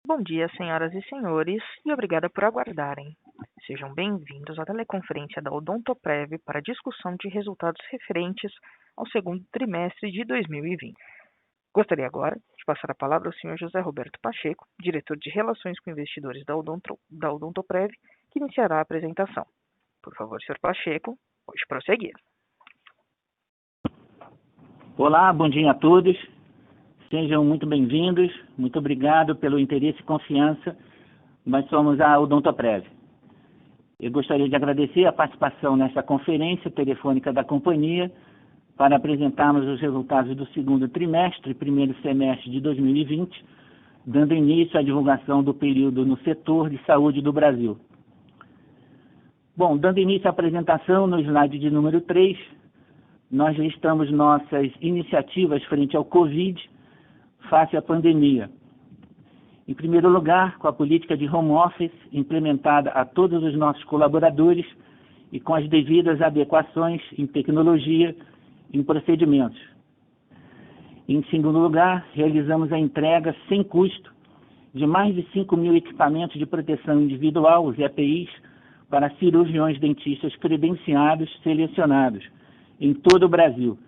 Bom dia, senhoras e senhores, e obrigada por aguardarem. Sejam bem-vindos à teleconferência da Odontoprev para discussão de resultados referentes ao segundo trimestre de 2020. Gostaria agora de passar a palavra ao senhor José Roberto Pacheco, diretor de Relações com Investidores da Odontoprev, que iniciará a apresentação. Por favor, senhor Pacheco, pode prosseguir. Olá, bom dia a todos. Sejam muito bem-vindos. Muito obrigado pelo interesse e confiança. Nós somos a Odontoprev. Eu gostaria de agradecer a participação nessa conferência telefônica da companhia para apresentarmos os resultados do segundo trimestre e primeiro semestre de 2020, dando início à divulgação do período no setor de saúde do Brasil. Bom, dando início à apresentação, no slide de número 3, nós listamos nossas iniciativas frente ao Covid, face à pandemia. Em primeiro lugar, com a política de home office implementada a todos os nossos colaboradores e com as devidas adequações em tecnologia e em procedimentos. Em segundo lugar, realizamos a entrega sem custo de mais de 5.000 equipamentos de proteção individual, os EPIs, para cirurgiões dentistas credenciados selecionados em todo o Brasil.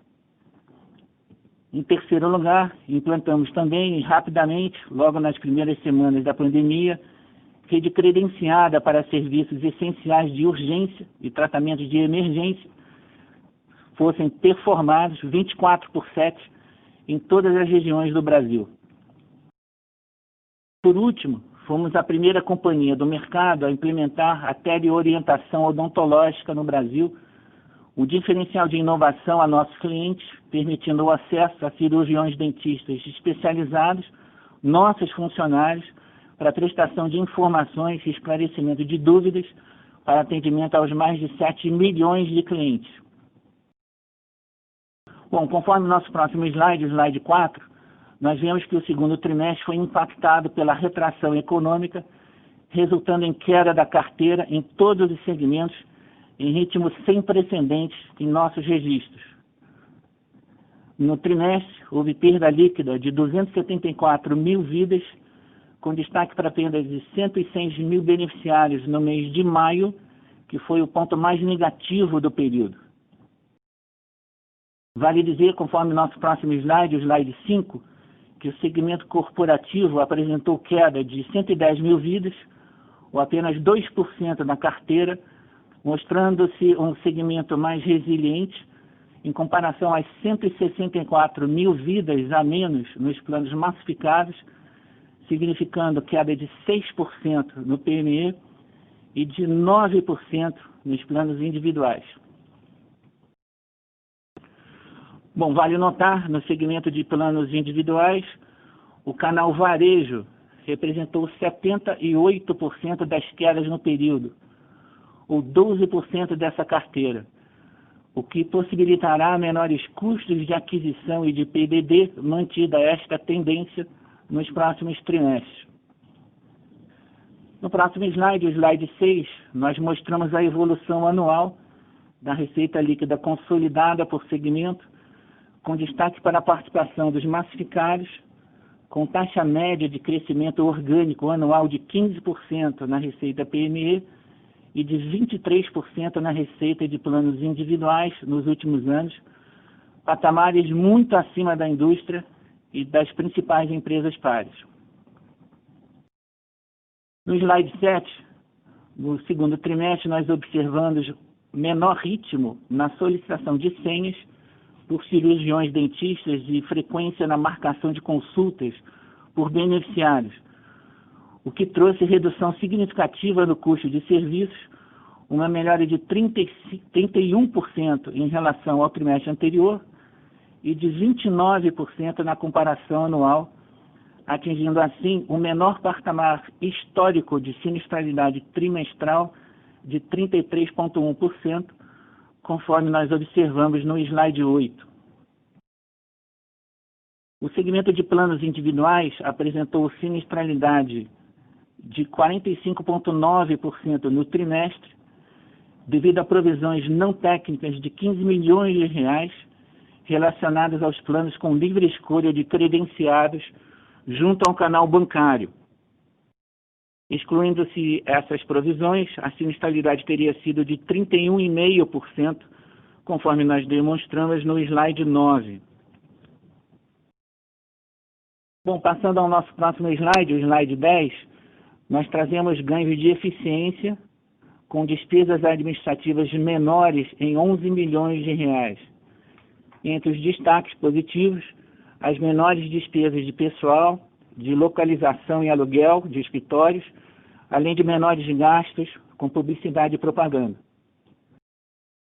Em terceiro lugar, implantamos também rapidamente, logo nas primeiras semanas da pandemia, rede credenciada para serviços essenciais de urgência e tratamentos de emergência fossem performados 24/7 em todas as regiões do Brasil. Por último, fomos a primeira companhia do mercado a implementar a teleorientação odontológica no Brasil, o diferencial de inovação a nossos clientes, permitindo o acesso a cirurgiões dentistas especializados, nossos funcionários, para prestação de informações e esclarecimento de dúvidas para atendimento aos mais de 7 milhões de clientes. Bom, conforme o nosso próximo slide, o slide 4, nós vemos que o segundo trimestre foi impactado pela retração econômica, resultando em queda da carteira em todos os segmentos, em ritmo sem precedentes em nossos registros. No trimestre, houve perda líquida de 274 mil vidas, com destaque para a perda de 106 mil beneficiários no mês de maio, que foi o ponto mais negativo do período. Vale dizer, conforme nosso próximo slide, o slide 5, que o segmento corporativo apresentou queda de 110 mil vidas, ou apenas 2% na carteira, mostrando-se um segmento mais resiliente em comparação às 164 mil vidas a menos nos planos massificados, significando queda de 6% no PME e de 9% nos planos individuais. Bom, vale notar, no segmento de planos individuais, o canal varejo representou 78% das quedas no período, ou 12% dessa carteira, o que possibilitará menores custos de aquisição e de PDD, mantida esta tendência nos próximos trimestres. No próximo slide, o slide 6, nós mostramos a evolução anual da receita líquida consolidada por segmento, com destaque para a participação dos massificados, com taxa média de crescimento orgânico anual de 15% na receita PME, e de 23% na receita de planos individuais nos últimos anos, patamares muito acima da indústria e das principais empresas pares. No slide 7, no segundo trimestre, nós observamos menor ritmo na solicitação de senhas por cirurgiões dentistas e frequência na marcação de consultas por beneficiários, o que trouxe redução significativa no custo de serviços, uma melhora de 31% em relação ao trimestre anterior e de 29% na comparação anual, atingindo assim o menor patamar histórico de sinistralidade trimestral de 33,1%, conforme nós observamos no slide 8. O segmento de planos individuais apresentou sinistralidade de 45,9% no trimestre, devido a provisões não técnicas de 15 milhões de reais relacionadas aos planos com livre escolha de credenciados junto ao canal bancário. Excluindo-se essas provisões, a sinistralidade teria sido de 31,5%, conforme nós demonstramos no slide 9. Bom, passando ao nosso próximo slide, o slide 10, nós trazemos ganhos de eficiência com despesas administrativas menores em 11 milhões de reais. Entre os destaques positivos, as menores despesas de pessoal, de localização e aluguel de escritórios, além de menores gastos com publicidade e propaganda.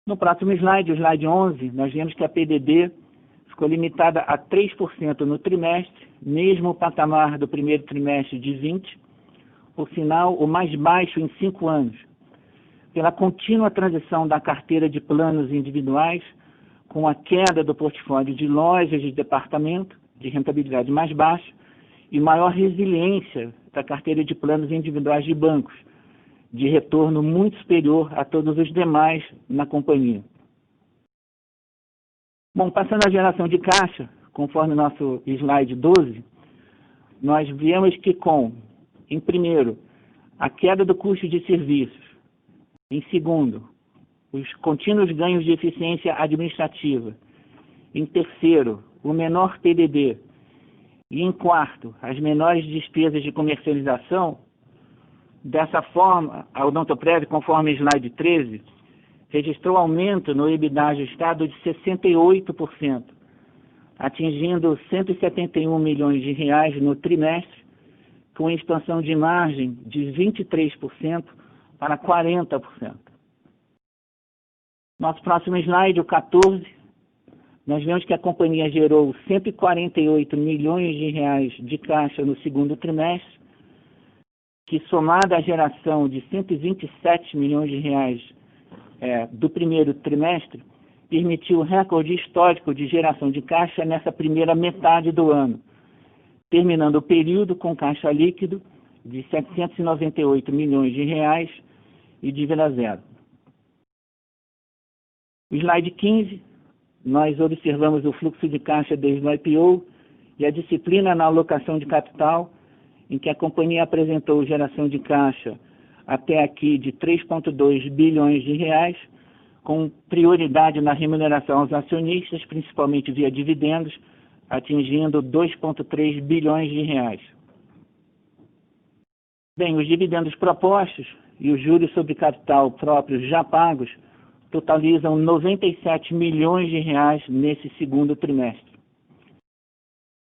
No próximo slide, o slide 11, nós vemos que a PDD ficou limitada a 3% no trimestre, mesmo o patamar do primeiro trimestre de 20, por sinal, o mais baixo em 5 anos, pela contínua transição da carteira de planos individuais, com a queda do portfólio de lojas de departamento, de rentabilidade mais baixa, e maior resiliência da carteira de planos individuais de bancos, de retorno muito superior a todos os demais na companhia. Bom, passando à geração de caixa, conforme nosso slide 12, nós vemos que em primeiro, a queda do custo de serviços, em segundo, os contínuos ganhos de eficiência administrativa, em terceiro, o menor PDD, e em quarto, as menores despesas de comercialização. Dessa forma, a Odontoprev, conforme slide 13, registrou aumento no EBITDA ajustado de 68%, atingindo 171 milhões de reais no trimestre, com expansão de margem de 23% para 40%. Nosso próximo slide, o 14, nós vemos que a companhia gerou 148 milhões de reais de caixa no segundo trimestre, que somada à geração de 127 milhões de reais do primeiro trimestre, permitiu o recorde histórico de geração de caixa nessa primeira metade do ano, terminando o período com caixa líquido de 798 milhões de reais e dívida zero. O slide 15, nós observamos o fluxo de caixa desde o IPO e a disciplina na alocação de capital, em que a companhia apresentou geração de caixa até aqui de 3,2 bilhões de reais, com prioridade na remuneração aos acionistas, principalmente via dividendos, atingindo 2,3 bilhões de reais. Bem, os dividendos propostos e os juros sobre capital próprios já pagos totalizam 97 milhões de reais nesse segundo trimestre.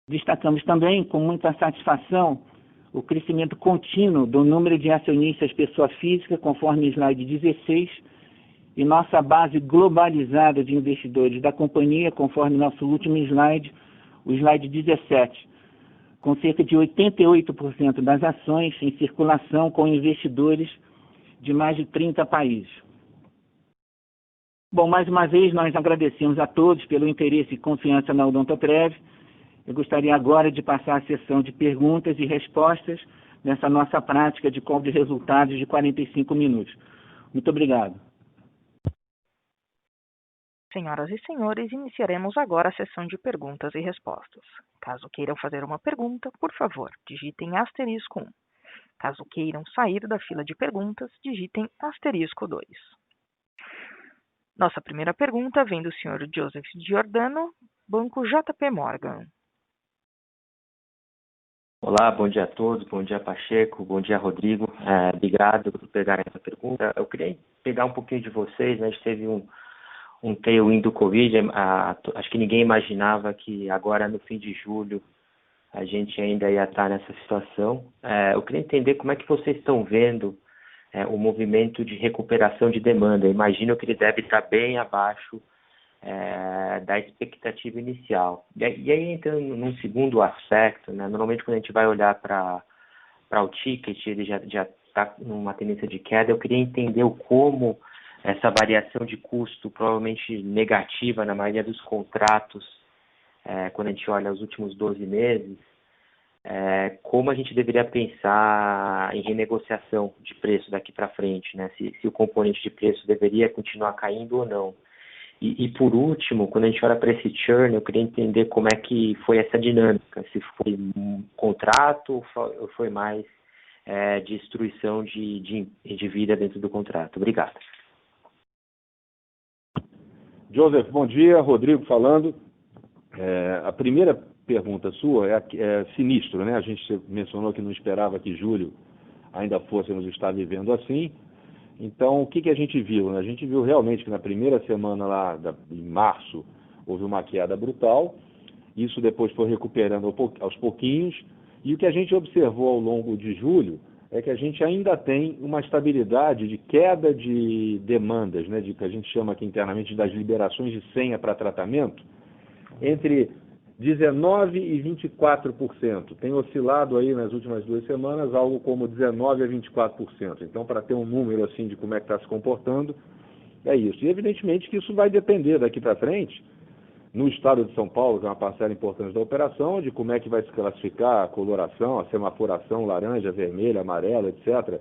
Destacamos também, com muita satisfação, o crescimento contínuo do número de acionistas pessoa física, conforme slide 16, e nossa base globalizada de investidores da companhia, conforme nosso último slide, o slide 17, com cerca de 88% das ações em circulação com investidores de mais de 30 países. Bom, mais uma vez nós agradecemos a todos pelo interesse e confiança na Odontoprev. Eu gostaria agora de passar a sessão de perguntas e respostas nessa nossa prática de call de resultados de 45 minutos. Muito obrigado. Senhoras e senhores, iniciaremos agora a sessão de perguntas e respostas. Caso queiram fazer uma pergunta, por favor, digitem asterisco 1. Caso queiram sair da fila de perguntas, digitem asterisco 2. Nossa primeira pergunta vem do senhor Joseph Giordano, Banco JP Morgan. Olá, bom dia a todos, bom dia Pacheco, bom dia Rodrigo, obrigado por pegar essa pergunta. Eu queria pegar um pouquinho de vocês, né? A gente teve um tailwind do Covid, acho que ninguém imaginava que agora no fim de julho a gente ainda ia estar nessa situação. Eu queria entender como é que vocês estão vendo o movimento de recuperação de demanda. Eu imagino que ele deve estar bem abaixo da expectativa inicial. E aí entrando num segundo aspecto, né, normalmente quando a gente vai olhar para o ticket, ele já está numa tendência de queda. Eu queria entender como essa variação de custo, provavelmente negativa na maioria dos contratos, quando a gente olha os últimos 12 meses, como a gente deveria pensar em renegociação de preço daqui para frente, né? Se o componente de preço deveria continuar caindo ou não. E por último, quando a gente olha para esse churn, eu queria entender como é que foi essa dinâmica, se foi um contrato ou foi mais destruição de vida dentro do contrato. Obrigado. Joseph, bom dia. Rodrigo falando. A primeira pergunta sua é sinistro, né? A gente mencionou que não esperava que julho ainda fôssemos estar vivendo assim. Então, o que a gente viu, né? A gente viu realmente que na primeira semana lá, em março, houve uma queda brutal. Isso depois foi recuperando aos pouquinhos. E o que a gente observou ao longo de julho é que a gente ainda tem uma estabilidade de queda de demandas, né? De que a gente chama aqui internamente das liberações de senha para tratamento, entre 19% e 24%. Tem oscilado aí nas últimas 2 semanas algo como 19% a 24%. Então, para ter um número assim de como é que está se comportando, é isso. E evidentemente que isso vai depender daqui para frente, no estado de São Paulo, que é uma parcela importante da operação, de como é que vai se classificar a coloração, a semaforação, laranja, vermelha, amarela, etc.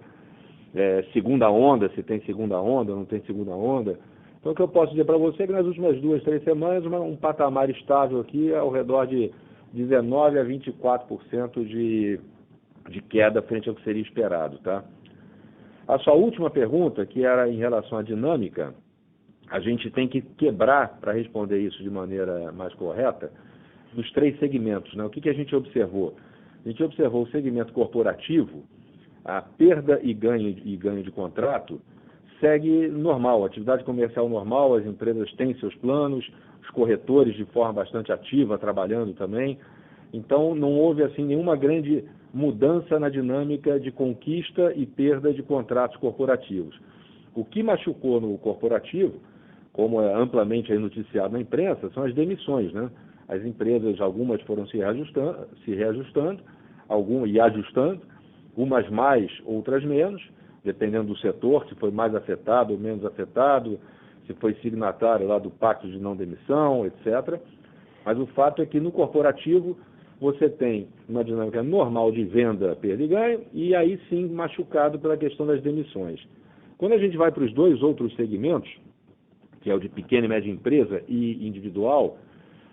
Segunda onda, se tem segunda onda, não tem segunda onda. Então, o que eu posso dizer para você é que nas últimas 2, 3 semanas, um patamar estável aqui ao redor de 19% a 24% de queda frente ao que seria esperado, tá? A sua última pergunta, que era em relação à dinâmica, a gente tem que quebrar, para responder isso de maneira mais correta, nos 3 segmentos, né? O que a gente observou? A gente observou o segmento corporativo, a perda e ganho de contrato, segue normal, atividade comercial normal, as empresas têm seus planos, os corretores de forma bastante ativa, trabalhando também. Então, não houve assim nenhuma grande mudança na dinâmica de conquista e perda de contratos corporativos. O que machucou no corporativo, como é amplamente aí noticiado na imprensa, são as demissões, né? As empresas, algumas foram se reajustando, algumas e ajustando, umas mais, outras menos, dependendo do setor, se foi mais afetado ou menos afetado, se foi signatário lá do pacto de não demissão, etc. Mas o fato é que no corporativo você tem uma dinâmica normal de venda, perda e ganho, e aí sim machucado pela questão das demissões. Quando a gente vai para os 2 outros segmentos, que é o de pequena e média empresa e individual,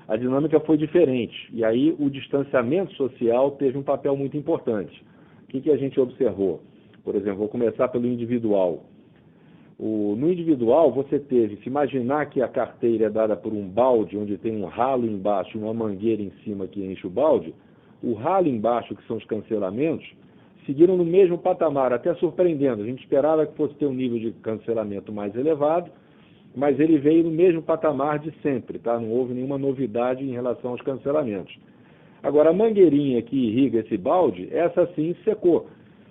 a dinâmica foi diferente. E aí o distanciamento social teve um papel muito importante. O que a gente observou? Por exemplo, vou começar pelo individual. No individual, você teve, se imaginar que a carteira é dada por um balde, onde tem um ralo embaixo e uma mangueira em cima que enche o balde, o ralo embaixo, que são os cancelamentos, seguiram no mesmo patamar, até surpreendendo. A gente esperava que fosse ter um nível de cancelamento mais elevado, mas ele veio no mesmo patamar de sempre, tá? Não houve nenhuma novidade em relação aos cancelamentos. Agora, a mangueirinha que irriga esse balde, essa sim secou.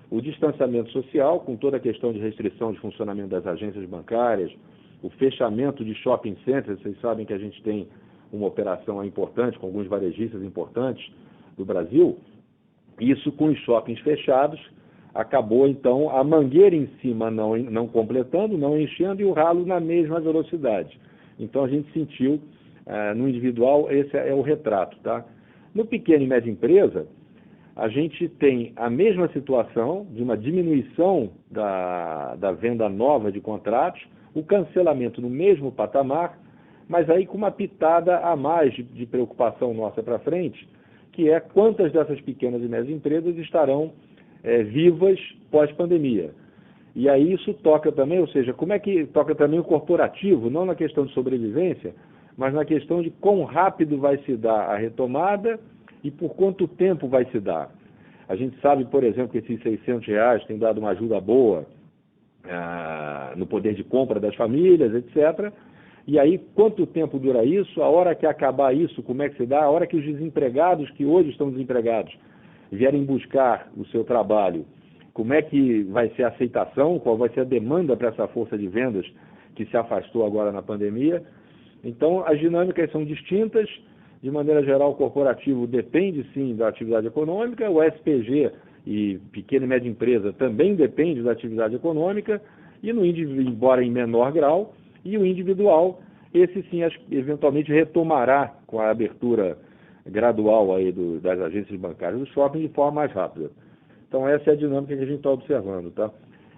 O distanciamento social, com toda a questão de restrição de funcionamento das agências bancárias, o fechamento de shopping centers, vocês sabem que a gente tem uma operação importante, com alguns varejistas importantes do Brasil, isso com os shoppings fechados, acabou então a mangueira em cima não completando, não enchendo e o ralo na mesma velocidade. Então a gente sentiu, no individual, esse é o retrato, tá? No pequeno e média empresa, a gente tem a mesma situação de uma diminuição da venda nova de contratos, o cancelamento no mesmo patamar, mas aí com uma pitada a mais de preocupação nossa para frente, que é quantas dessas pequenas e médias empresas estarão vivas pós-pandemia. E aí isso toca também, ou seja, como é que toca também o corporativo, não na questão de sobrevivência, mas na questão de quão rápido vai se dar a retomada e por quanto tempo vai se dar. A gente sabe, por exemplo, que esses R$600 têm dado uma ajuda boa no poder de compra das famílias, etc. E aí, quanto tempo dura isso? A hora que acabar isso, como é que se dá? A hora que os desempregados, que hoje estão desempregados, vierem buscar o seu trabalho, como é que vai ser a aceitação? Qual vai ser a demanda para essa força de vendas que se afastou agora na pandemia? Então, as dinâmicas são distintas. De maneira geral, o corporativo depende, sim, da atividade econômica, o SPG e pequena e média empresa também depende da atividade econômica, e no embora em menor grau, e o individual, esse sim, eventualmente retomará com a abertura gradual aí das agências bancárias do shopping de forma mais rápida. Então, essa é a dinâmica que a gente está observando, tá?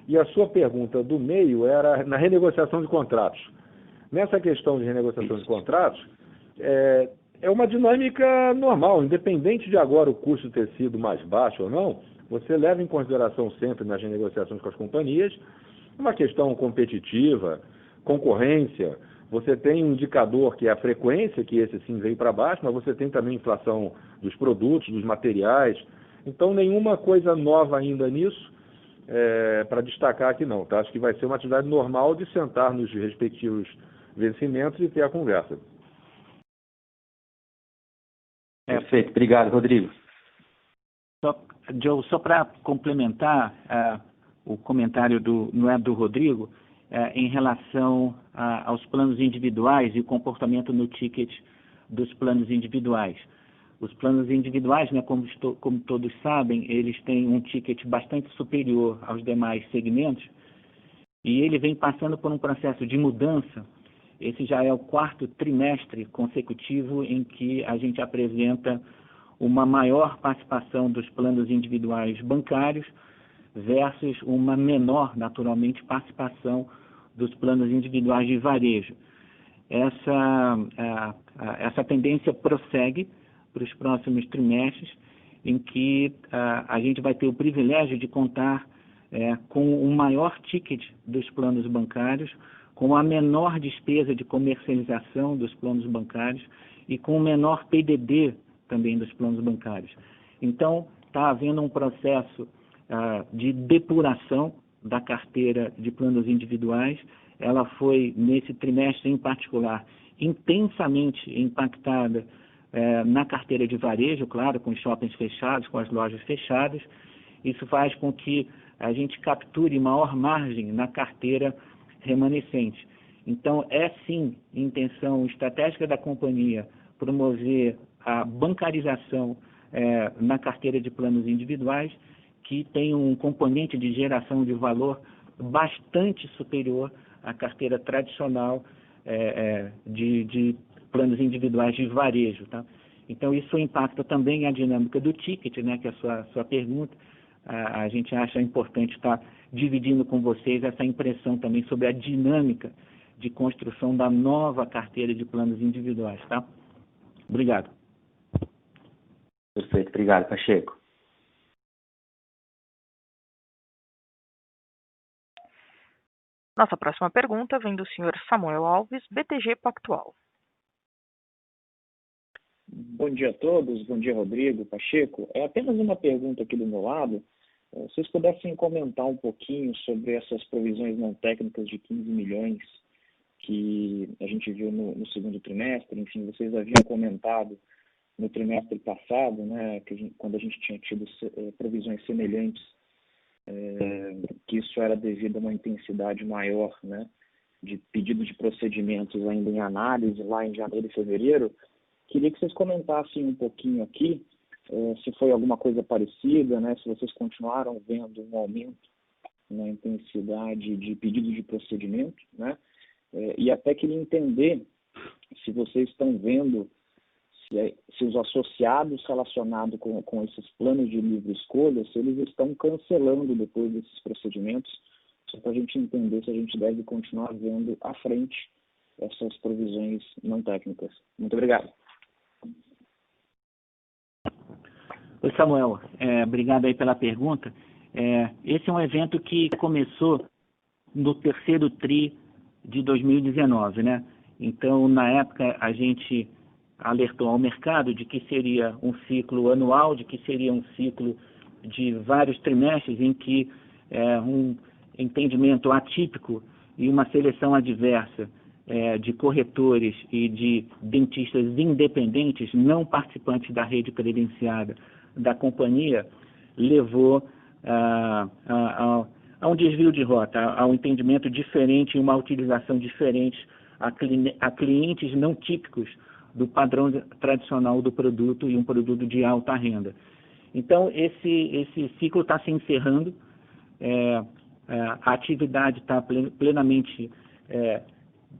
E a sua pergunta do meio era na renegociação de contratos. Nessa questão de renegociação de contratos, é uma dinâmica normal, independente de agora o custo ter sido mais baixo ou não, você leva em consideração sempre nas negociações com as companhias uma questão competitiva, concorrência. Você tem um indicador que é a frequência, que esse sim veio para baixo, mas você tem também inflação dos produtos, dos materiais. Então, nenhuma coisa nova ainda nisso para destacar aqui não. Tá? Acho que vai ser uma atividade normal de sentar nos respectivos vencimentos e ter a conversa. Perfeito. Obrigado, Rodrigo. Joe, só para complementar o comentário do Rodrigo, em relação aos planos individuais e o comportamento no ticket dos planos individuais. Os planos individuais, né, como todos sabem, eles têm um ticket bastante superior aos demais segmentos e ele vem passando por um processo de mudança. Esse já é o 4º trimestre consecutivo em que a gente apresenta uma maior participação dos planos individuais bancários versus uma menor, naturalmente, participação dos planos individuais de varejo. Essa tendência prossegue para os próximos trimestres, em que a gente vai ter o privilégio de contar com o maior ticket dos planos bancários, com a menor despesa de comercialização dos planos bancários e com o menor PDD também dos planos bancários. Então, está havendo um processo de depuração da carteira de planos individuais. Ela foi, nesse trimestre em particular, intensamente impactada na carteira de varejo, claro, com os shoppings fechados, com as lojas fechadas. Isso faz com que a gente capture maior margem na carteira remanescente. Então, é sim intenção estratégica da companhia promover a bancarização na carteira de planos individuais, que tem um componente de geração de valor bastante superior à carteira tradicional de planos individuais de varejo. Tá? Então, isso impacta também a dinâmica do ticket, né, que é a sua pergunta. A gente acha importante estar dividindo com vocês essa impressão também sobre a dinâmica de construção da nova carteira de planos individuais. Tá? Obrigado. Perfeito. Obrigado, Pacheco. Nossa próxima pergunta vem do senhor Samuel Alves, BTG Pactual. Bom dia a todos, bom dia Rodrigo, Pacheco. É apenas uma pergunta aqui do meu lado. Se vocês pudessem comentar um pouquinho sobre essas provisões não técnicas de 15 milhões que a gente viu no segundo trimestre. Enfim, vocês haviam comentado no trimestre passado, né, quando a gente tinha tido provisões semelhantes, que isso era devido a uma intensidade maior, né, de pedido de procedimentos ainda em análise lá em janeiro e fevereiro. Queria que vocês comentassem um pouquinho aqui se foi alguma coisa parecida, né, se vocês continuaram vendo um aumento na intensidade de pedido de procedimento, né, e até queria entender se vocês estão vendo se os associados relacionados com esses planos de livre escolha, se eles estão cancelando depois desses procedimentos, só para a gente entender se a gente deve continuar vendo à frente essas provisões não técnicas. Muito obrigado. Oi, Samuel. Obrigado aí pela pergunta. Esse é um evento que começou no terceiro TRI de 2019, né? Então, na época, a gente alertou ao mercado de que seria um ciclo anual, de que seria um ciclo de vários trimestres em que um entendimento atípico e uma seleção adversa de corretores e de dentistas independentes, não participantes da rede credenciada da companhia, levou a um desvio de rota, a um entendimento diferente e uma utilização diferente a clientes não típicos do padrão tradicional do produto e um produto de alta renda. Então, esse ciclo está se encerrando, a atividade está plenamente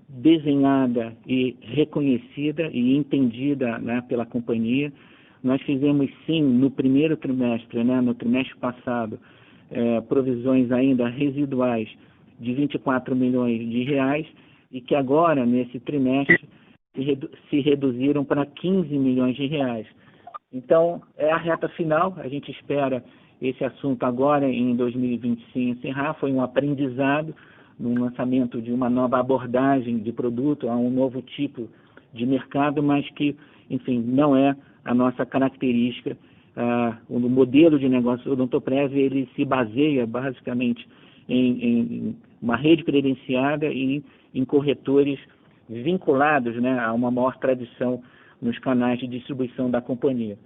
desenhada e reconhecida e entendida, né, pela companhia. Nós fizemos, sim, no primeiro trimestre, né, no trimestre passado, provisões ainda residuais de 24 milhões de reais e que agora, nesse trimestre, se reduziram para 15 milhões de reais. Então, é a reta final, a gente espera esse assunto agora em 2020 se encerrar, foi um aprendizado no lançamento de uma nova abordagem de produto, a um novo tipo de mercado, mas que, enfim, não é a nossa característica. O modelo de negócio do Odontoprev, ele se baseia basicamente em uma rede credenciada e em corretores vinculados, né, a uma maior tradição nos canais de distribuição da companhia.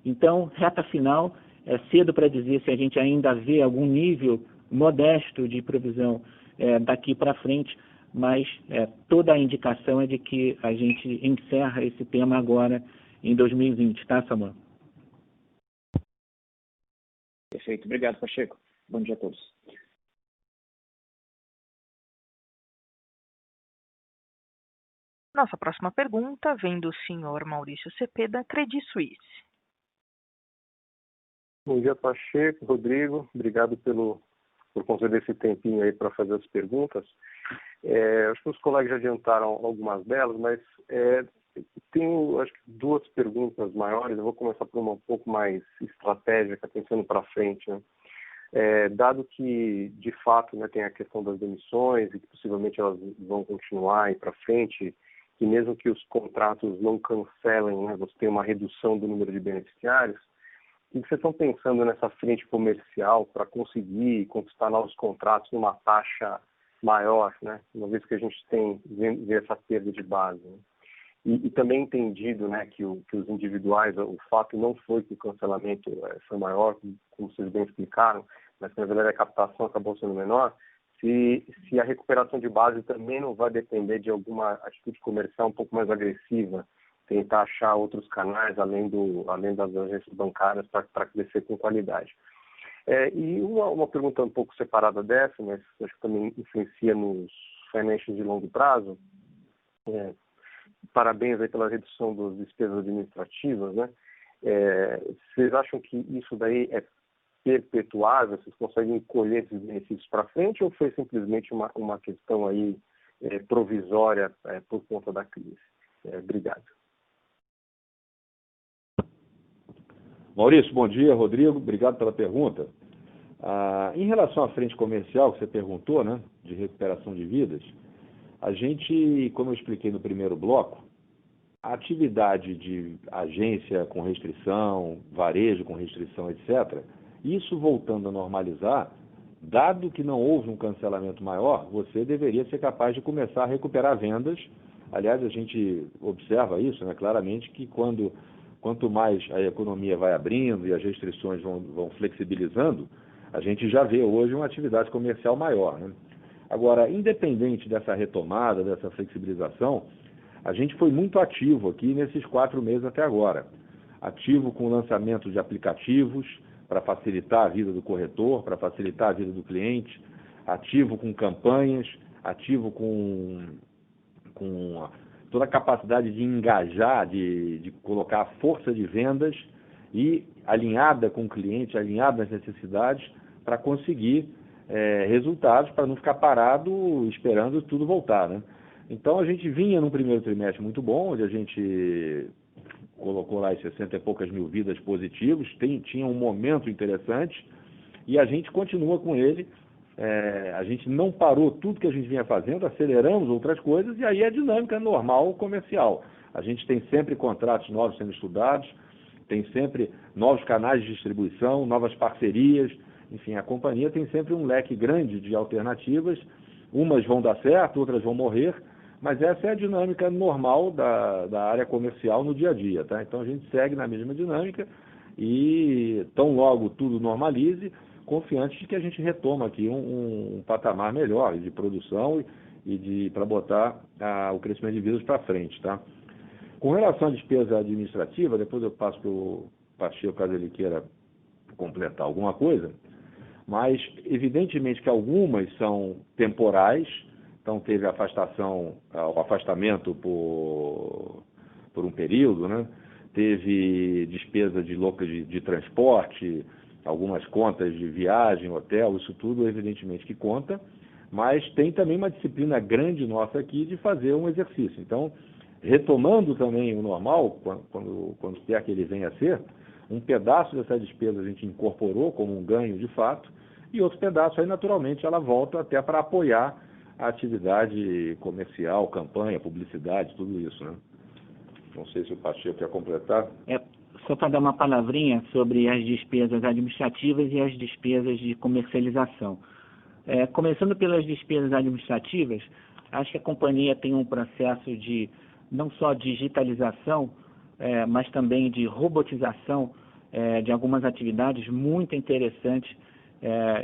Então, reta final, é cedo para dizer se a gente ainda vê algum nível modesto de provisão daqui para frente, mas toda a indicação é de que a gente encerra esse tema agora em 2020, tá, Samuel? Perfeito. Obrigado, Pacheco. Bom dia a todos. Nossa próxima pergunta vem do senhor Maurício Cepeda, Credit Suisse. Bom dia, Pacheco, Rodrigo. Obrigado por conceder esse tempinho aí para fazer as perguntas. Acho que os colegas já adiantaram algumas delas, mas tenho, acho que, duas perguntas maiores. Eu vou começar por uma um pouco mais estratégica, pensando para frente, né? Dado que, de fato, né, tem a questão das demissões e que possivelmente elas vão continuar aí para frente, e mesmo que os contratos não cancelem, né, você tem uma redução do número de beneficiários, o que vocês estão pensando nessa frente comercial para conseguir conquistar novos contratos numa taxa maior, né, uma vez que a gente vê essa perda de base, né? E também entendido, né, que os individuais, o fato não foi que o cancelamento foi maior, como vocês bem explicaram, mas que na verdade a captação acabou sendo menor, se a recuperação de base também não vai depender de alguma atitude comercial um pouco mais agressiva, tentar achar outros canais além das agências bancárias para crescer com qualidade. E uma pergunta um pouco separada dessa, mas acho que também influencia nos financials de longo prazo. Parabéns aí pela redução das despesas administrativas, né? Vocês acham que isso daí é perpetuável? Vocês conseguem colher esses benefícios para frente ou foi simplesmente uma questão aí provisória por conta da crise? Obrigado. Maurício, bom dia. Rodrigo, obrigado pela pergunta. Em relação à frente comercial que você perguntou, né, de recuperação de vidas, a gente, como eu expliquei no primeiro bloco, a atividade de agência com restrição, varejo com restrição, etc., isso voltando a normalizar, dado que não houve um cancelamento maior, você deveria ser capaz de começar a recuperar vendas. Aliás, a gente observa isso, né, claramente, que quanto mais a economia vai abrindo e as restrições vão flexibilizando, a gente já vê hoje uma atividade comercial maior, né? Agora, independente dessa retomada, dessa flexibilização, a gente foi muito ativo aqui nesses 4 meses até agora. Ativo com o lançamento de aplicativos para facilitar a vida do corretor, para facilitar a vida do cliente, ativo com campanhas, ativo com toda a capacidade de engajar, de colocar a força de vendas e alinhada com o cliente, alinhada nas necessidades para conseguir resultados, para não ficar parado esperando tudo voltar, né? Então a gente vinha num primeiro trimestre muito bom, onde a gente colocou lá as 60 e poucas mil vidas positivos, tinha um momento interessante e a gente continua com ele. A gente não parou tudo que a gente vinha fazendo, aceleramos outras coisas e aí é a dinâmica normal comercial. A gente tem sempre contratos novos sendo estudados, tem sempre novos canais de distribuição, novas parcerias, enfim, a companhia tem sempre um leque grande de alternativas, umas vão dar certo, outras vão morrer, mas essa é a dinâmica normal da área comercial no dia a dia, tá? Então a gente segue na mesma dinâmica e tão logo tudo normalize, confiante de que a gente retoma aqui um patamar melhor de produção e para botar o crescimento de vidas para frente, tá? Com relação à despesa administrativa, depois eu passo para o Pacheco, caso ele queira completar alguma coisa, mas evidentemente que algumas são temporais. Então teve o afastamento por um período, né? Teve despesa de transporte, algumas contas de viagem, hotel, isso tudo evidentemente que conta, mas tem também uma disciplina grande nossa aqui de fazer um exercício. Então, retomando também o normal, quando quer que ele venha a ser, um pedaço dessa despesa a gente incorporou como um ganho de fato, e outro pedaço aí, naturalmente, ela volta até para apoiar a atividade comercial, campanha, publicidade, tudo isso, né? Não sei se o Pacheco quer completar. Só para dar uma palavrinha sobre as despesas administrativas e as despesas de comercialização. Começando pelas despesas administrativas, acho que a companhia tem um processo de não só digitalização, mas também de robotização de algumas atividades muito interessantes,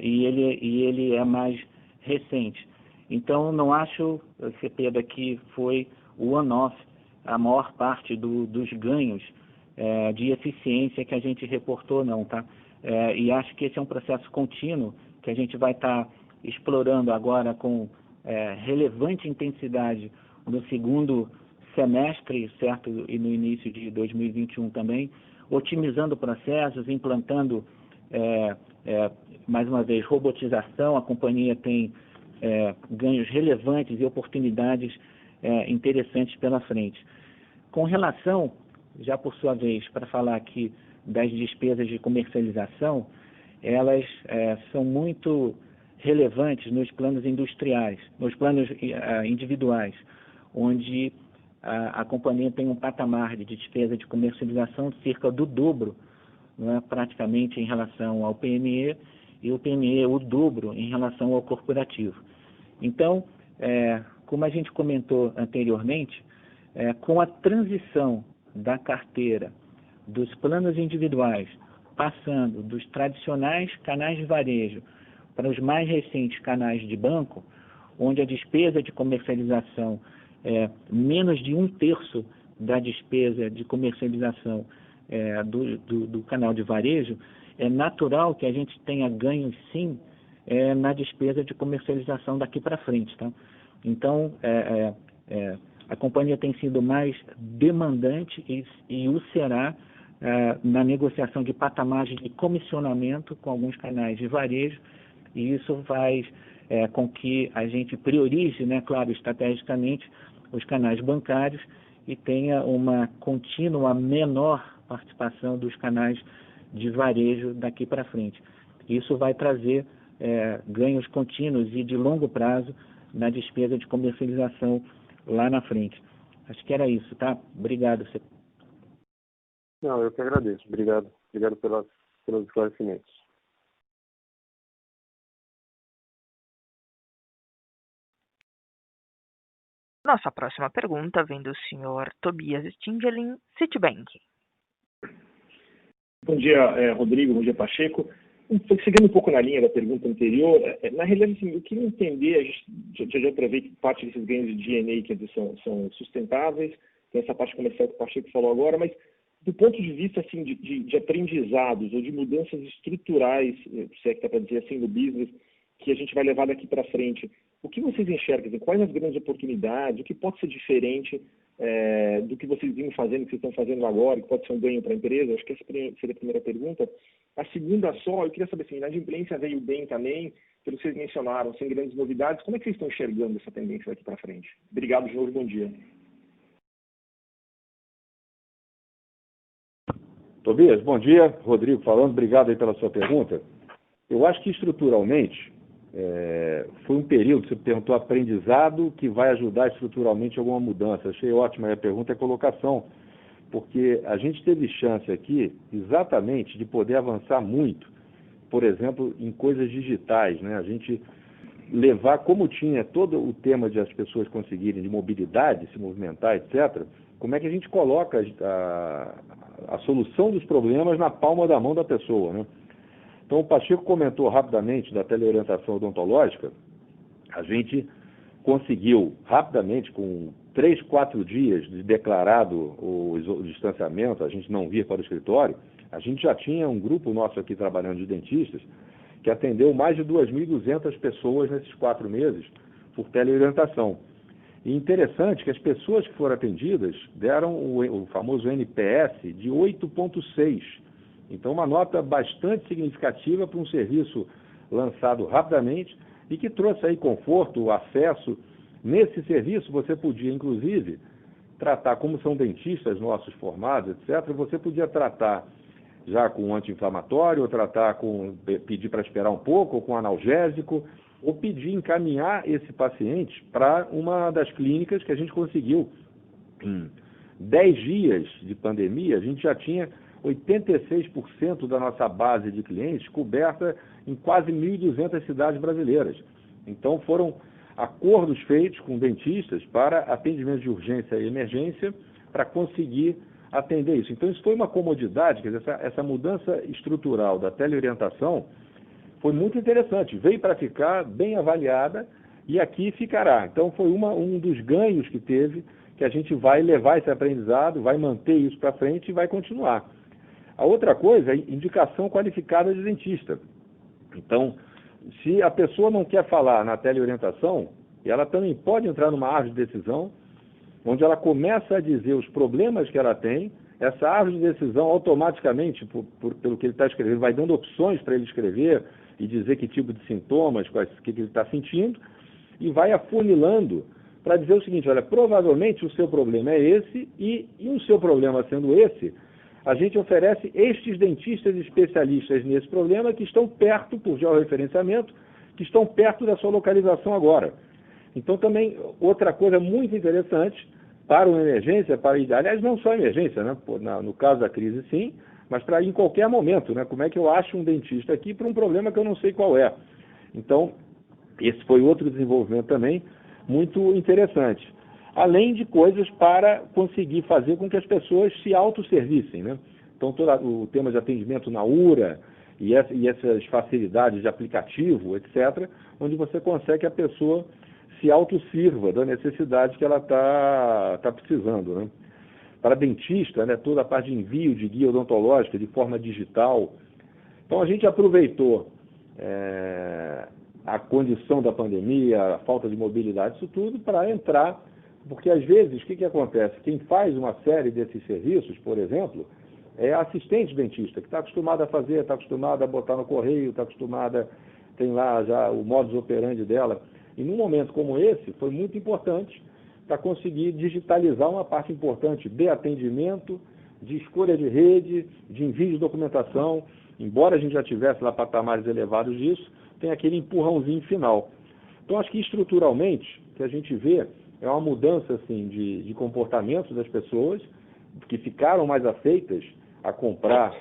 e ele é mais recente. Então, não acho, Cepeda, que foi o one-off a maior parte dos ganhos de eficiência que a gente reportou, não, tá? E acho que esse é um processo contínuo que a gente vai estar explorando agora com relevante intensidade no segundo semestre, certo? E no início de 2021 também, otimizando processos, implantando, mais uma vez, robotização. A companhia tem ganhos relevantes e oportunidades interessantes pela frente. Com relação, já por sua vez, para falar aqui das despesas de comercialização, elas são muito relevantes nos planos industriais, nos planos individuais, onde a companhia tem um patamar de despesa de comercialização de cerca do dobro, não é, praticamente em relação ao PME, e o PME o dobro em relação ao corporativo. Então, como a gente comentou anteriormente, com a transição da carteira dos planos individuais, passando dos tradicionais canais de varejo para os mais recentes canais de banco, onde a despesa de comercialização é menos de 1/3 da despesa de comercialização do canal de varejo, é natural que a gente tenha ganhos, sim, na despesa de comercialização daqui para frente, tá? Então, a companhia tem sido mais demandante e o será na negociação de patamares de comissionamento com alguns canais de varejo, e isso faz com que a gente priorize, né, claro, estrategicamente, os canais bancários e tenha uma contínua menor participação dos canais de varejo daqui para frente. Isso vai trazer ganhos contínuos e de longo prazo na despesa de comercialização lá na frente. Acho que era isso, tá? Obrigado. Não, eu que agradeço. Obrigado. Obrigado pelos esclarecimentos. Nossa próxima pergunta vem do senhor Tobias Stingelin, Citibank. Bom dia, Rodrigo. Bom dia, Pacheco. Seguindo um pouco na linha da pergunta anterior, na realidade, assim, eu queria entender, a gente já prevê que parte desses ganhos de G&A que são sustentáveis, tem essa parte comercial que o Pacheco falou agora, mas do ponto de vista assim, de aprendizados ou de mudanças estruturais, se é que dá para dizer assim, no business, que a gente vai levar daqui para frente, o que vocês enxergam? Quais as grandes oportunidades? O que pode ser diferente do que vocês vinham fazendo, que vocês estão fazendo agora, que pode ser um ganho para a empresa? Acho que essa seria a primeira pergunta. A segunda só, eu queria saber assim, a inadimplência veio bem também, pelo que vocês mencionaram, sem grandes novidades. Como é que vocês estão enxergando essa tendência daqui para frente? Obrigado de novo, bom dia. Tobias, bom dia. Rodrigo falando, obrigado aí pela sua pergunta. Eu acho que estruturalmente foi um período, você perguntou aprendizado, que vai ajudar estruturalmente alguma mudança. Achei ótima a pergunta e a colocação, porque a gente teve chance aqui exatamente de poder avançar muito, por exemplo, em coisas digitais, né? A gente levar, como tinha todo o tema de as pessoas conseguirem de mobilidade, se movimentar, etc., como é que a gente coloca a solução dos problemas na palma da mão da pessoa, né? Então, o Pacheco comentou rapidamente da teleorientação odontológica. A gente conseguiu rapidamente, com 3, 4 dias de declarado o distanciamento, a gente não vir para o escritório, a gente já tinha um grupo nosso aqui trabalhando de dentistas que atendeu mais de 2.200 pessoas nesses 4 meses por teleorientação. E interessante que as pessoas que foram atendidas deram o famoso NPS de 8,6. Então, uma nota bastante significativa para um serviço lançado rapidamente e que trouxe aí conforto, acesso. Nesse serviço, você podia, inclusive, tratar, como são dentistas nossos formados, etc., você podia tratar já com anti-inflamatório, ou tratar pedir para esperar um pouco, ou com analgésico, ou pedir encaminhar esse paciente para uma das clínicas que a gente conseguiu. Em 10 dias de pandemia, a gente já tinha 86% da nossa base de clientes coberta em quase 1.200 cidades brasileiras. Então, foram acordos feitos com dentistas para atendimento de urgência e emergência para conseguir atender isso. Então, isso foi uma comodidade, quer dizer, essa mudança estrutural da teleorientação foi muito interessante, veio para ficar bem avaliada e aqui ficará. Então, foi um dos ganhos que teve, que a gente vai levar esse aprendizado, vai manter isso para frente e vai continuar. A outra coisa é indicação qualificada de dentista. Então, se a pessoa não quer falar na teleorientação, ela também pode entrar numa árvore de decisão, onde ela começa a dizer os problemas que ela tem, essa árvore de decisão automaticamente, pelo que ele está escrevendo, vai dando opções para ele escrever e dizer que tipo de sintomas, o que ele está sentindo, e vai afunilando para dizer o seguinte: olha, provavelmente o seu problema é esse, e o seu problema sendo esse, a gente oferece estes dentistas especialistas nesse problema que estão perto, por georreferenciamento, que estão perto da sua localização agora. Então, também, outra coisa muito interessante para uma emergência, aliás, não só emergência, né? No caso da crise, sim, mas para ir em qualquer momento, né? Como é que eu acho um dentista aqui para um problema que eu não sei qual é? Então, esse foi outro desenvolvimento também muito interessante. Além de coisas para conseguir fazer com que as pessoas se autosservissem, né? Então, todo o tema de atendimento na URA e essas facilidades de aplicativo, etc., onde você consegue que a pessoa se autossirva da necessidade que ela está precisando, né? Para dentista, né, toda a parte de envio de guia odontológica de forma digital. Então, a gente aproveitou a condição da pandemia, a falta de mobilidade, isso tudo, para entrar. Porque, às vezes, o que acontece? Quem faz uma série desses serviços, por exemplo, é assistente dentista, que está acostumado a fazer, está acostumado a botar no correio, está acostumada, tem lá já o modus operandi dela. E num momento como esse, foi muito importante para conseguir digitalizar uma parte importante de atendimento, de escolha de rede, de envio de documentação. Embora a gente já tivesse lá patamares elevados disso, tem aquele empurrãozinho final. Então, acho que estruturalmente, o que a gente vê é uma mudança assim, de comportamento das pessoas, que ficaram mais afeitas a comprar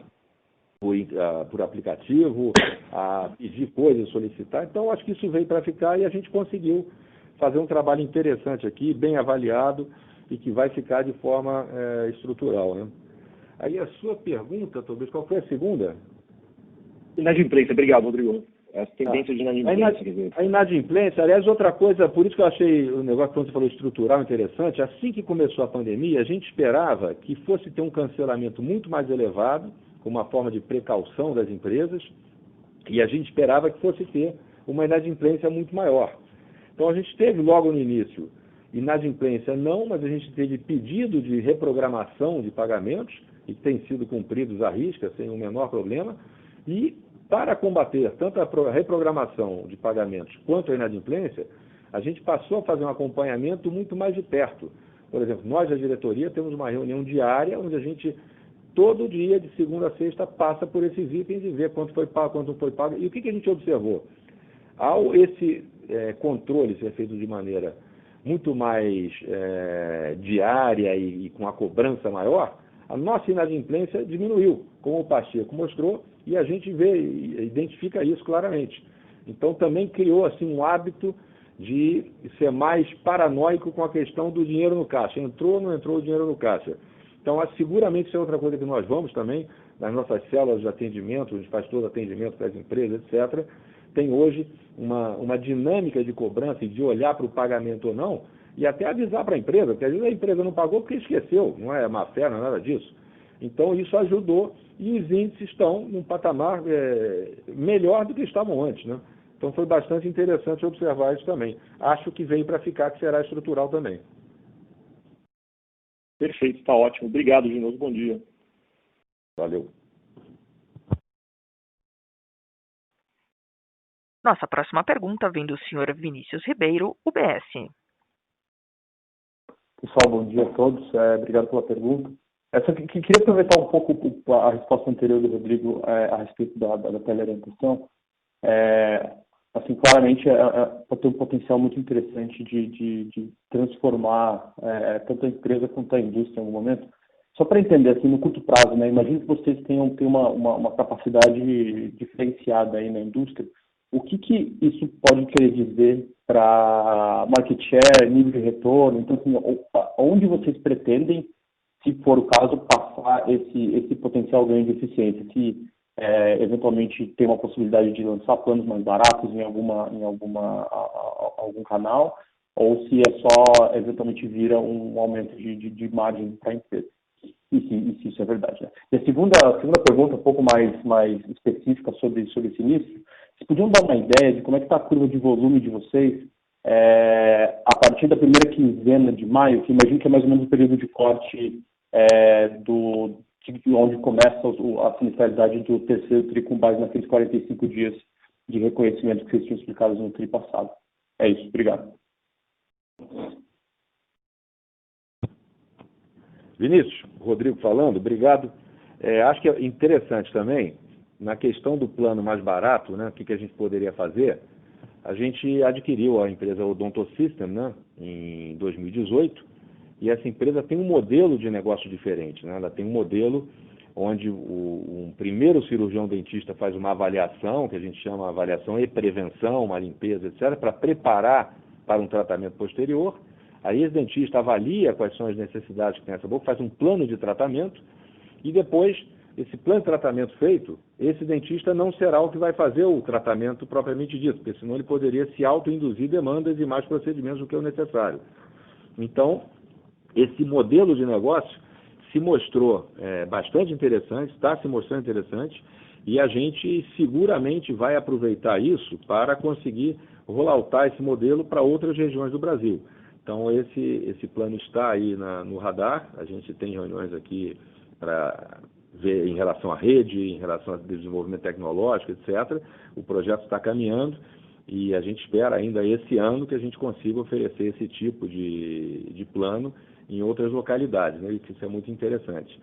por aplicativo, a pedir coisas, solicitar. Então, acho que isso veio para ficar e a gente conseguiu fazer um trabalho interessante aqui, bem avaliado, e que vai ficar de forma estrutural, né? Aí a sua pergunta, Tobias, qual foi a segunda? Inadimplência. Obrigado, Rodrigo. As tendências de inadimplência. A inadimplência, aliás, outra coisa, por isso que eu achei o negócio, quando você falou estrutural, interessante, assim que começou a pandemia, a gente esperava que fosse ter um cancelamento muito mais elevado, como uma forma de precaução das empresas, e a gente esperava que fosse ter uma inadimplência muito maior. Então, a gente teve logo no início inadimplência não, mas a gente teve pedido de reprogramação de pagamentos, e que têm sido cumpridos à risca, sem o menor problema, e para combater tanto a reprogramação de pagamentos quanto a inadimplência, a gente passou a fazer um acompanhamento muito mais de perto. Por exemplo, nós da diretoria temos uma reunião diária onde a gente, todo dia, de segunda a sexta, passa por esses itens e vê quanto foi pago, quanto não foi pago. E o que a gente observou? Ao esse controle ser feito de maneira muito mais diária e com a cobrança maior, a nossa inadimplência diminuiu, como o Pacheco mostrou, e a gente vê e identifica isso claramente. Então, também criou assim, um hábito de ser mais paranoico com a questão do dinheiro no caixa. Entrou ou não entrou o dinheiro no caixa? Então, seguramente isso é outra coisa que nós vamos também, nas nossas células de atendimento, a gente faz todo atendimento para as empresas, etc., tem hoje uma dinâmica de cobrança e de olhar para o pagamento ou não, e até avisar para a empresa, porque às vezes a empresa não pagou porque esqueceu, não é má fé, não é nada disso. Então, isso ajudou e os índices estão num patamar melhor do que estavam antes, né? Então, foi bastante interessante observar isso também. Acho que veio para ficar, que será estrutural também. Perfeito, está ótimo. Obrigado, de novo. Bom dia. Valeu. Nossa próxima pergunta vem do senhor Vinícius Ribeiro, UBS. Pessoal, bom dia a todos. Obrigado pela pergunta. Queria aproveitar um pouco a resposta anterior do Rodrigo a respeito da teleorientação. Assim, claramente, pode ter um potencial muito interessante de transformar tanto a empresa quanto a indústria em algum momento. Só para entender, assim, no curto prazo, né? Imagino que vocês tenham uma capacidade diferenciada aí na indústria. O que isso pode querer dizer para market share, nível de retorno? Então, assim, onde vocês pretendem, se for o caso, passar esse potencial ganho de eficiência? Se eventualmente tem uma possibilidade de lançar planos mais baratos em algum canal, ou se é só, eventualmente, vira um aumento de margem para a empresa? E se isso é verdade, né? E a segunda pergunta, um pouco mais específica sobre esse início, vocês podiam dar uma ideia de como é que está a curva de volume de vocês a partir da primeira quinzena de maio, que imagino que é mais ou menos o período de corte onde começa a sinistralidade do terceiro TRI com base naqueles 45 dias de reconhecimento que vocês tinham explicado no TRI passado. É isso, obrigado. Vinícius, Rodrigo falando, obrigado. Acho que é interessante também, na questão do plano mais barato, né, o que a gente poderia fazer. A gente adquiriu a empresa Odonto System, né, em 2018, e essa empresa tem um modelo de negócio diferente, né? Ela tem um modelo onde um primeiro cirurgião dentista faz uma avaliação, que a gente chama avaliação e prevenção, uma limpeza, etc., para preparar para um tratamento posterior. Aí esse dentista avalia quais são as necessidades que tem essa boca, faz um plano de tratamento e depois, esse plano de tratamento feito, esse dentista não será o que vai fazer o tratamento propriamente dito, porque senão ele poderia se autoinduzir demandas e mais procedimentos do que o necessário. Então, esse modelo de negócio se mostrou bastante interessante, está se mostrando interessante, e a gente seguramente vai aproveitar isso para conseguir rolloutar esse modelo para outras regiões do Brasil. Então, esse plano está aí no radar. A gente tem reuniões aqui para ver em relação à rede, em relação ao desenvolvimento tecnológico, etc. O projeto está caminhando e a gente espera ainda esse ano que a gente consiga oferecer esse tipo de plano em outras localidades, né? E isso é muito interessante.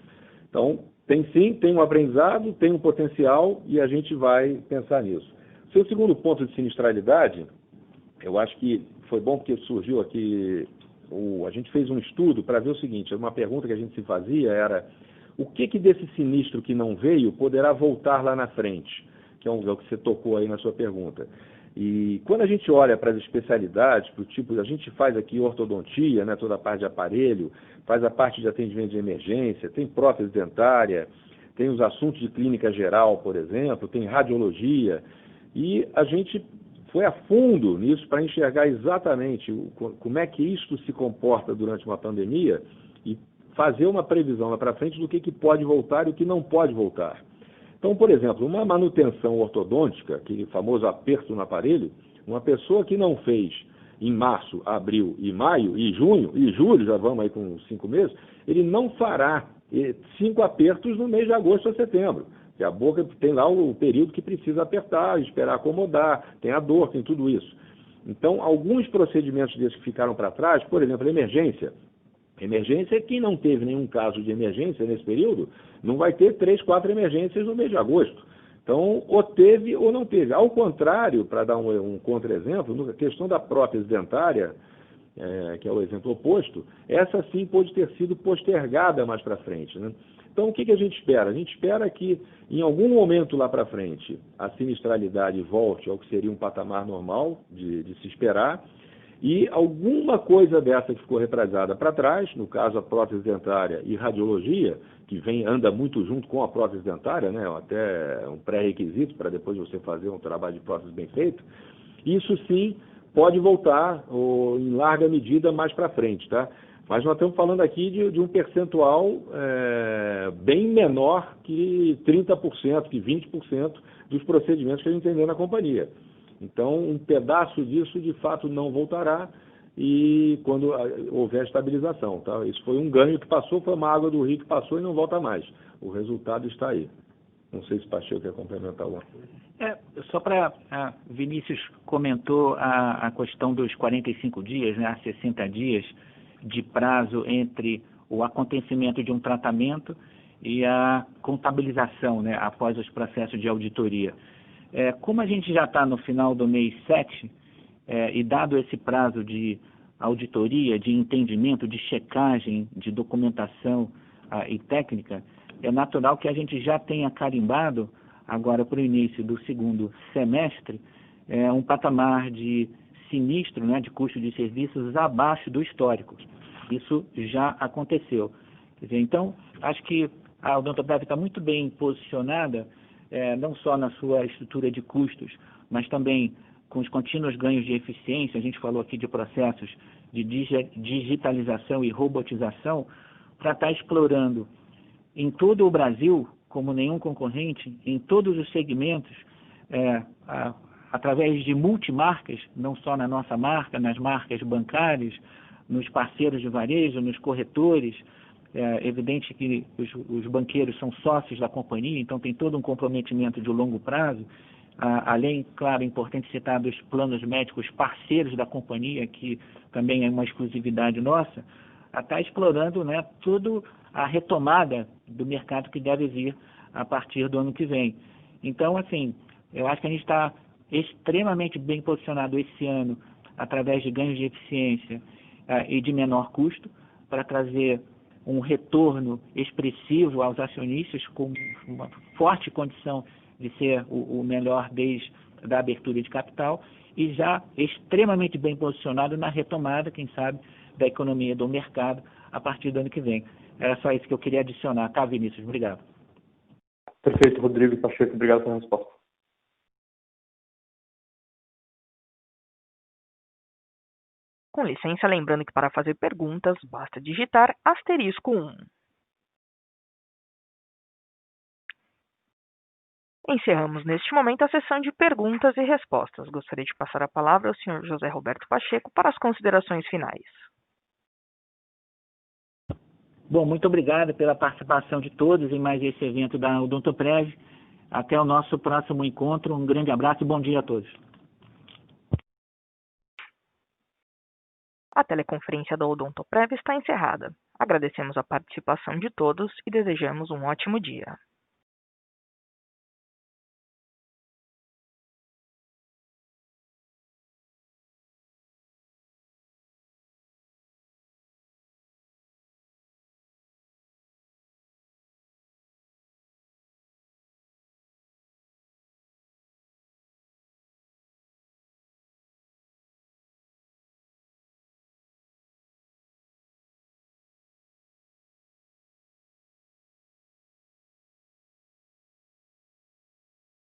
Então, tem um aprendizado, tem um potencial e a gente vai pensar nisso. Seu segundo ponto de sinistralidade, eu acho que foi bom porque surgiu aqui, a gente fez um estudo para ver o seguinte, uma pergunta que a gente se fazia era o que desse sinistro que não veio poderá voltar lá na frente, que é o que você tocou aí na sua pergunta. E quando a gente olha para as especialidades, para o tipo, a gente faz aqui ortodontia, né, toda a parte de aparelho, faz a parte de atendimento de emergência, tem prótese dentária, tem os assuntos de clínica geral, por exemplo, tem radiologia, e a gente foi a fundo nisso para enxergar exatamente como é que isto se comporta durante uma pandemia e fazer uma previsão lá para frente do que pode voltar e o que não pode voltar. Então, por exemplo, uma manutenção ortodôntica, aquele famoso aperto no aparelho, uma pessoa que não fez em março, abril e maio, e junho, e julho, já vamos aí com 5 meses, ele não fará 5 apertos no mês de agosto a setembro. Porque a boca tem lá o período que precisa apertar, esperar acomodar, tem a dor, tem tudo isso. Então, alguns procedimentos desses que ficaram para trás, por exemplo, emergência. Emergência, quem não teve nenhum caso de emergência nesse período, não vai ter 3, 4 emergências no mês de agosto. Então, ou teve ou não teve. Ao contrário, para dar um contra-exemplo, na questão da prótese dentária, que é o exemplo oposto, essa sim pode ter sido postergada mais para frente, né? Então, o que a gente espera? A gente espera que, em algum momento lá para frente, a sinistralidade volte ao que seria um patamar normal de se esperar, e alguma coisa dessa que ficou represada para trás, no caso a prótese dentária e radiologia, que anda muito junto com a prótese dentária, né, até um pré-requisito para depois você fazer um trabalho de prótese bem feito, isso sim pode voltar em larga medida mais para frente, tá? Mas nós estamos falando aqui de um percentual bem menor que 30%, que 20% dos procedimentos que a gente tem na companhia. Então, um pedaço disso, de fato, não voltará e quando houver estabilização. Tá? Isso foi um ganho que passou, foi uma água do rio que passou e não volta mais. O resultado está aí. Não sei se o Pacheco quer complementar alguma coisa. Só para... Vinícius comentou a questão dos 45 dias, né, a 60 dias. de prazo entre o acontecimento de um tratamento e a contabilização, né, após os processos de auditoria. Como a gente já está no final do mês 7, e dado esse prazo de auditoria, de entendimento, de checagem, de documentação e técnica, é natural que a gente já tenha carimbado, agora para o início do segundo semestre, um patamar de sinistro, né, de custo de serviços abaixo do histórico. Isso já aconteceu. Quer dizer, então, acho que a Odontoprev está muito bem posicionada, não só na sua estrutura de custos, mas também com os contínuos ganhos de eficiência. A gente falou aqui de processos de digitalização e robotização, para estar explorando em todo o Brasil, como nenhum concorrente, em todos os segmentos, através de multimarcas, não só na nossa marca, nas marcas bancárias, nos parceiros de varejo, nos corretores. É evidente que os banqueiros são sócios da companhia, então tem todo um comprometimento de longo prazo. Além, claro, é importante citar dos planos médicos parceiros da companhia, que também é uma exclusividade nossa, está explorando, né, toda a retomada do mercado que deve vir a partir do ano que vem. Então, assim, eu acho que a gente está extremamente bem posicionado esse ano, através de ganhos de eficiência e de menor custo, para trazer um retorno expressivo aos acionistas, com uma forte condição de ser o melhor desde a abertura de capital, e já extremamente bem posicionado na retomada, quem sabe, da economia do mercado a partir do ano que vem. Era só isso que eu queria adicionar. Tá, Vinícius? Obrigado. Perfeito, Rodrigo Pacheco. Obrigado pela resposta. Com licença, lembrando que para fazer perguntas, basta digitar *1. Encerramos neste momento a sessão de perguntas e respostas. Gostaria de passar a palavra ao senhor José Roberto Pacheco para as considerações finais. Bom, muito obrigado pela participação de todos em mais esse evento da Odontoprev. Até o nosso próximo encontro. Um grande abraço e bom dia a todos. A teleconferência da Odontoprev está encerrada. Agradecemos a participação de todos e desejamos um ótimo dia.